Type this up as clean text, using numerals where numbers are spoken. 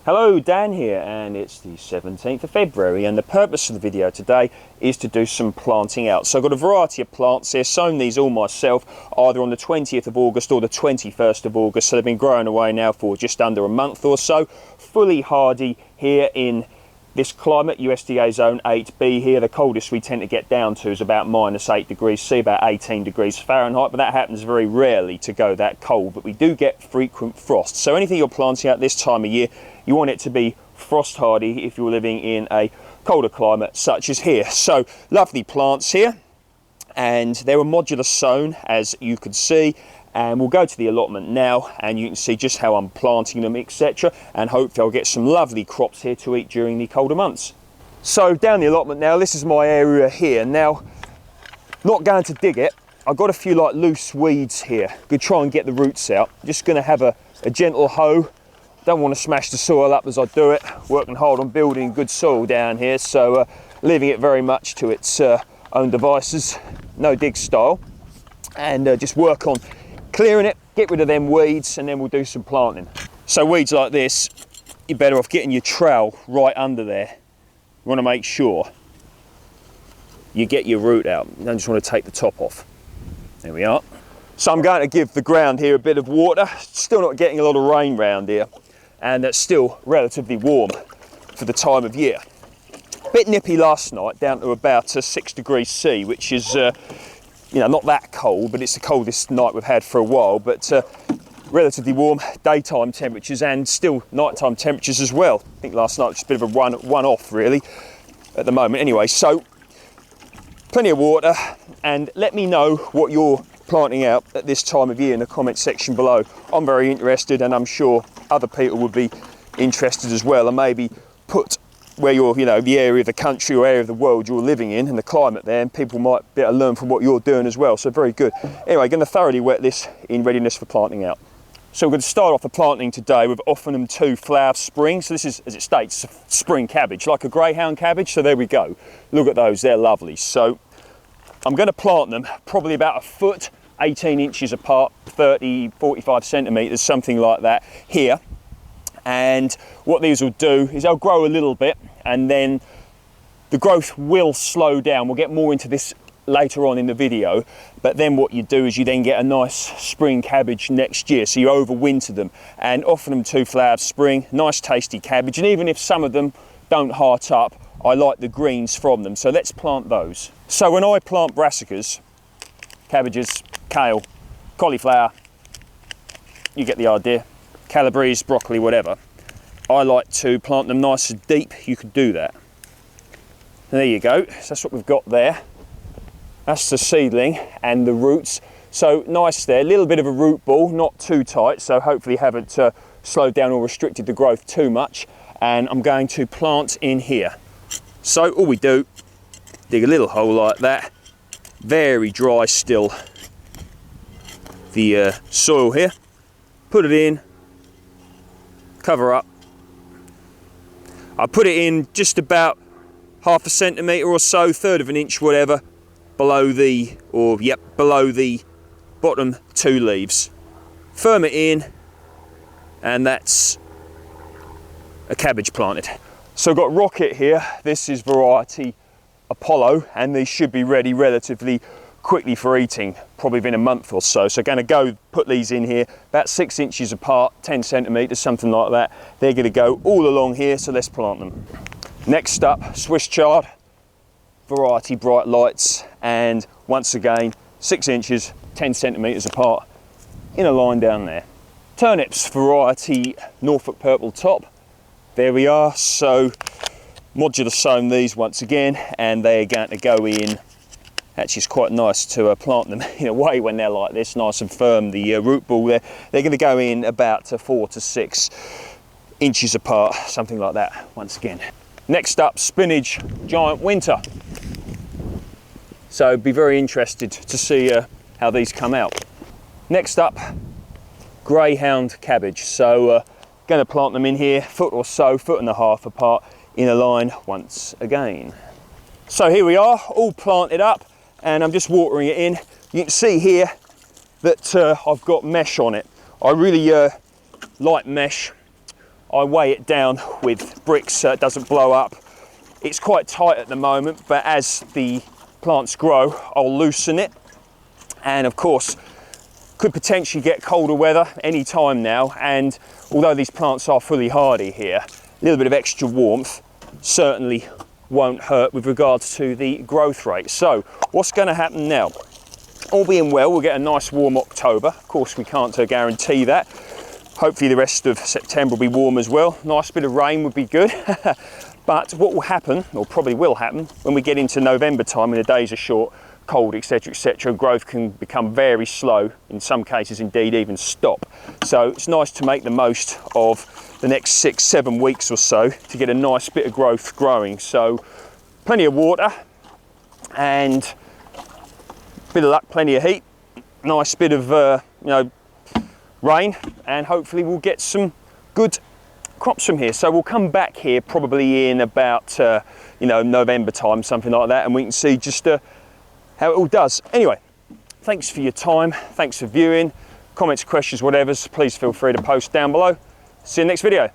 Hello, Dan here, and it's the 17th of February, and the purpose of the video today is to do some planting out. So I've got a variety of plants here, sown these all myself, either on the 20th of August or the 21st of August, so they've been growing away now for just under a month or so. Fully hardy here in this climate, USDA zone 8B here. The coldest we tend to get down to is about -8 degrees C, about 18 degrees Fahrenheit, but that happens very rarely to go that cold, but we do get frequent frost. So anything you're planting out this time of year, you want it to be frost hardy if you're living in a colder climate such as here. So lovely plants here, and they're a modular sown, as you can see. And we'll go to the allotment now, and you can see just how I'm planting them, etc. And hopefully I'll get some lovely crops here to eat during the colder months. So down the allotment now, this is my area here. Now, not going to dig it. I've got a few like loose weeds here. Gonna try and get the roots out. Just gonna have a gentle hoe. Don't want to smash the soil up as I do it. Working hard on building good soil down here, so leaving it very much to its own devices. No dig style. And just work on clearing it, get rid of them weeds, and then we'll do some planting. So weeds like this, you're better off getting your trowel right under there. You want to make sure you get your root out. You don't just want to take the top off. There we are. So I'm going to give the ground here a bit of water. Still not getting a lot of rain round here, and it's still relatively warm for the time of year. Bit nippy last night, down to about 6 degrees C, which is not that cold, but it's the coldest night we've had for a while, but relatively warm daytime temperatures and still nighttime temperatures as well. I think last night was just a bit of a one-off really at the moment. Anyway, so plenty of water, and let me know what you're planting out at this time of year in the comment section below. I'm very interested, and I'm sure other people would be interested as well, and maybe put where you're, the area of the country or area of the world you're living in and the climate there, and people might be able to learn from what you're doing as well. So very good. Anyway, going to thoroughly wet this in readiness for planting out. So we're going to start off the planting today with Ophanum 2 Flower Spring. So this is, as it states, spring cabbage, like a greyhound cabbage. So there we go. Look at those, they're lovely. So I'm going to plant them probably about a foot, 18 inches apart, 30, 45 centimetres, something like that here. And what these will do is they'll grow a little bit, and then the growth will slow down. We'll get more into this later on in the video, but then what you do is you then get a nice spring cabbage next year, so you overwinter them. And Ophanum 2 Flower Spring, nice tasty cabbage, and even if some of them don't heart up, I like the greens from them, so let's plant those. So when I plant brassicas, cabbages, kale, cauliflower, you get the idea, calabrese, broccoli, whatever, I like to plant them nice and deep. You could do that. And there you go. So that's what we've got there. That's the seedling and the roots. So nice there. A little bit of a root ball, not too tight, so hopefully haven't slowed down or restricted the growth too much. And I'm going to plant in here. So all we do, dig a little hole like that. Very dry still, the soil here. Put it in. Cover up. I put it in just about half a centimetre or so, third of an inch, whatever, below the bottom 2 leaves. Firm it in, and that's a cabbage planted. So I've got Rocket here. This is variety Apollo, and these should be ready relatively quickly for eating, probably within a month or so. So going to go put these in here about 6 inches apart, 10 centimetres, something like that. They're going to go all along here, so let's plant them. Next up, Swiss chard, variety Bright Lights, and once again 6 inches, 10 centimetres apart in a line down there. Turnips, variety Norfolk Purple Top. There we are. So modular sown these once again, and they're going to go in. Actually, it's quite nice to plant them in a way when they're like this, nice and firm. The root ball there, they're going to go in about 4 to 6 inches apart, something like that once again. Next up, spinach giant winter. So be very interested to see how these come out. Next up, greyhound cabbage. So going to plant them in here, foot or so, 1.5 foot apart in a line once again. So here we are, all planted up, and I'm just watering it in. You can see here that I've got mesh on it. I really like mesh. I weigh it down with bricks so it doesn't blow up. It's quite tight at the moment, but as the plants grow, I'll loosen it. And of course, could potentially get colder weather any time now. And although these plants are fully hardy here, a little bit of extra warmth certainly won't hurt with regards to the growth rate. So what's going to happen now? All being well, we'll get a nice warm October. Of course, we can't guarantee that. Hopefully the rest of September will be warm as well. Nice bit of rain would be good. But what will happen, or probably will happen, when we get into November time and the days are short, cold, etc., growth can become very slow, in some cases indeed even stop. So it's nice to make the most of the next 6-7 weeks or so to get a nice bit of growth growing. So plenty of water and a bit of luck, plenty of heat, nice bit of rain, and hopefully we'll get some good crops from here. So we'll come back here probably in about November time, something like that, and we can see just how it all does. Anyway, thanks for your time, thanks for viewing. Comments, questions, whatever, please feel free to post down below. See you in the next video.